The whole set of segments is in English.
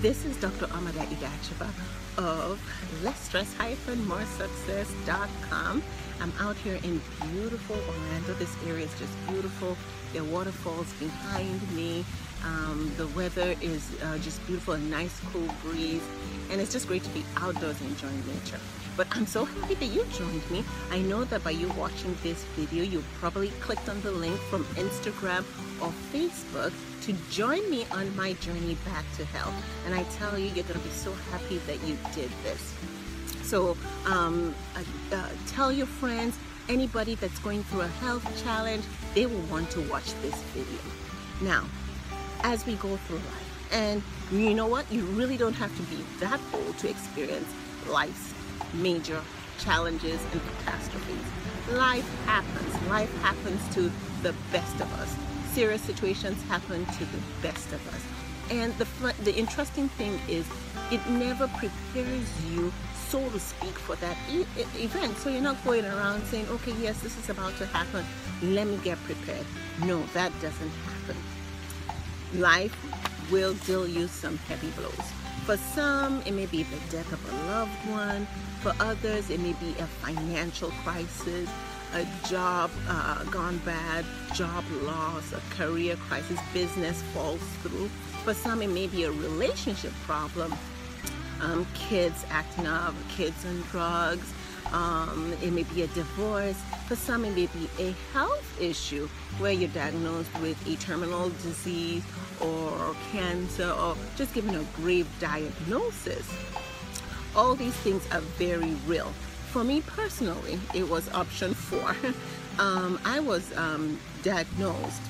This is Dr. Amada Igacheva of lessstress-moresuccess.com. I'm out here in beautiful Orlando. This area is just beautiful. There are waterfalls behind me. The weather is just beautiful, a nice cool breeze, and it's just great to be outdoors enjoying nature. But I'm so happy that you joined me. I know that by you watching this video, you probably clicked on the link from Instagram or Facebook to join me on my journey back to health. And I tell you, you're going to be so happy that you did this. So tell your friends, anybody that's going through a health challenge, they will want to watch this video. Now, as we go through life, and you know what? You really don't have to be that old to experience life's major challenges and catastrophes. Life happens. Life happens to the best of us. Serious situations happen to the best of us. And the interesting thing is, it never prepares you, so to speak, for that event. So you're not going around saying, okay, yes, this is about to happen, let me get prepared. No, that doesn't happen. Life will deal you some heavy blows. For some, it may be the death of a loved one. For others, it may be a financial crisis, a job gone bad, job loss, a career crisis, business falls through. For some, it may be a relationship problem, kids acting up, kids on drugs. It may be a divorce. For some, it may be a health issue where you're diagnosed with a terminal disease or cancer, or just given a grave diagnosis. All these things are very real. For me personally, it was option 4. I was diagnosed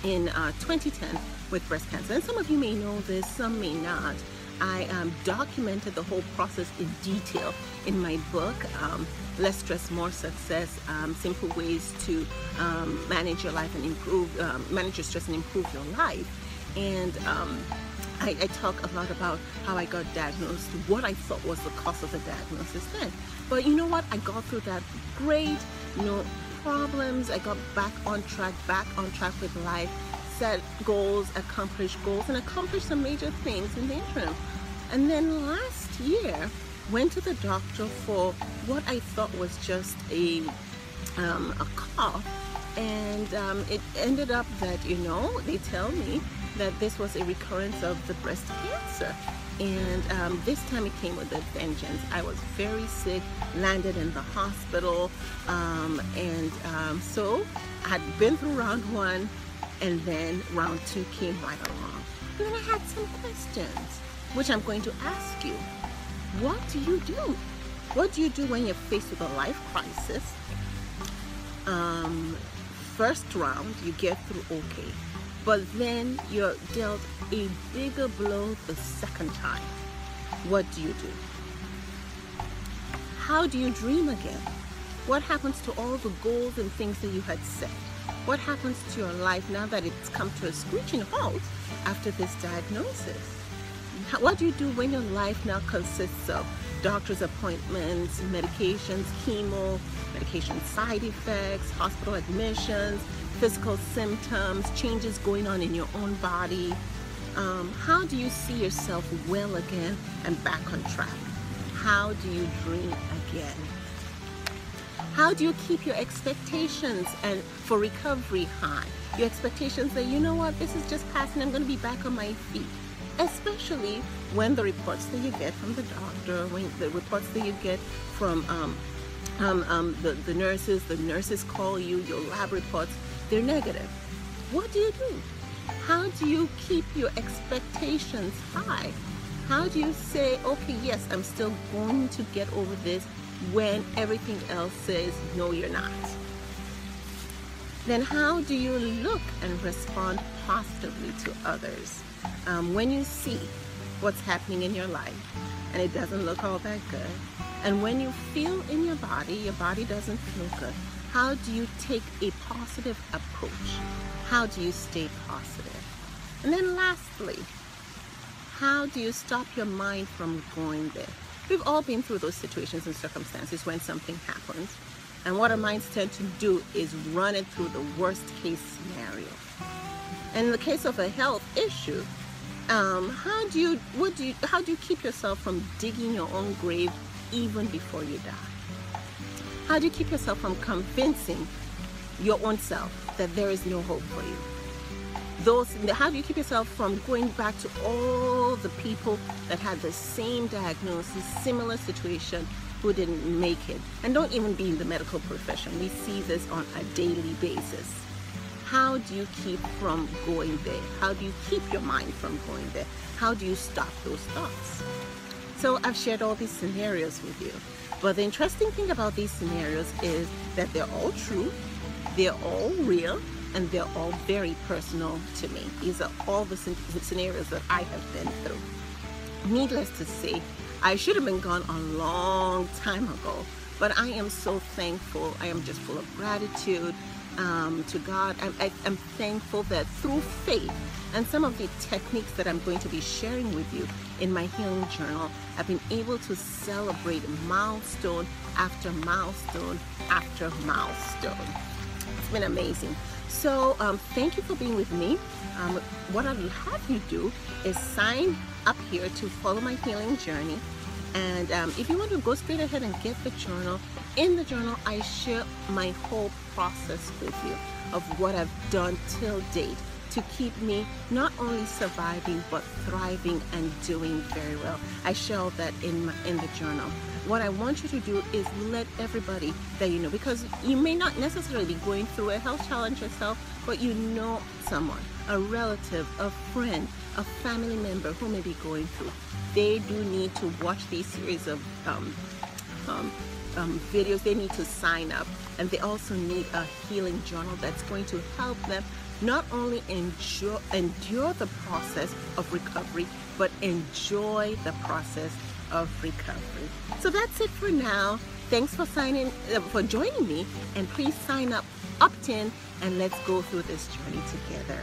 in 2010 with breast cancer. And some of you may know this, some may not. I documented the whole process in detail in my book, Less Stress, More Success, Simple Ways to Manage Your Life and manage your stress and improve your life. And I talk a lot about how I got diagnosed, what I thought was the cause of the diagnosis then. But you know what? I got through that great, no problems. I got back on track with life, set goals, accomplished goals, and accomplished some major things in the interim. And then last year, went to the doctor for what I thought was just a cough. And it ended up that, you know, they tell me that this was a recurrence of the breast cancer. And this time it came with a vengeance. I was very sick, landed in the hospital. So I'd been through round 1, and then round 2 came right along. And then I had some questions, which I'm going to ask you. What do you do? What do you do when you're faced with a life crisis? First round, you get through okay. But then you're dealt a bigger blow the second time. What do you do? How do you dream again? What happens to all the goals and things that you had set? What happens to your life now that it's come to a screeching halt after this diagnosis? What do you do when your life now consists of doctor's appointments, medications, chemo, medication side effects, hospital admissions, physical symptoms, changes going on in your own body? How do you see yourself well again and back on track? How do you dream again? How do you keep your expectations and for recovery high? Your expectations that, you know what, this is just passing, I'm going to be back on my feet. Especially when the reports that you get from the doctor, when the reports that you get from the nurses call you, your lab reports, they're negative. What do you do? How do you keep your expectations high? How do you say, okay, yes, I'm still going to get over this, when everything else says, no, you're not? Then how do you look and respond positively to others? When you see what's happening in your life and it doesn't look all that good, and when you feel in your body doesn't feel good, how do you take a positive approach? How do you stay positive? And then lastly, how do you stop your mind from going there? We've all been through those situations and circumstances when something happens, and what our minds tend to do is run it through the worst case scenario. And in the case of a health issue, How do you keep yourself from digging your own grave even before you die? How do you keep yourself from convincing your own self that there is no hope for you? How do you keep yourself from going back to all the people that had the same diagnosis, similar situation, who didn't make it? And don't even be in the medical profession. We see this on a daily basis. How do you keep from going there? How do you keep your mind from going there? How do you stop those thoughts? So I've shared all these scenarios with you. But the interesting thing about these scenarios is that they're all true, they're all real, and they're all very personal to me. These are all the scenarios that I have been through. Needless to say, I should have been gone a long time ago, but I am so thankful. I am just full of gratitude to God. I'm thankful that through faith and some of the techniques that I'm going to be sharing with you in my healing journal, I've been able to celebrate milestone after milestone after milestone. It's been amazing. So thank you for being with me. What I will have you do is sign up here to follow my healing journey. And if you want to go straight ahead and get the journal, in the journal I share my whole process with you of what I've done till date to keep me not only surviving but thriving and doing very well. I share all that in the journal. What I want you to do is let everybody that you know, because you may not necessarily be going through a health challenge yourself, but you know someone, a relative, a friend, a family member who may be going through. They do need to watch these series of videos. They need to sign up, and they also need a healing journal that's going to help them not only endure the process of recovery, but enjoy the process of recovery. So that's it for now. Thanks for for joining me, and please sign up, opt in, and let's go through this journey together.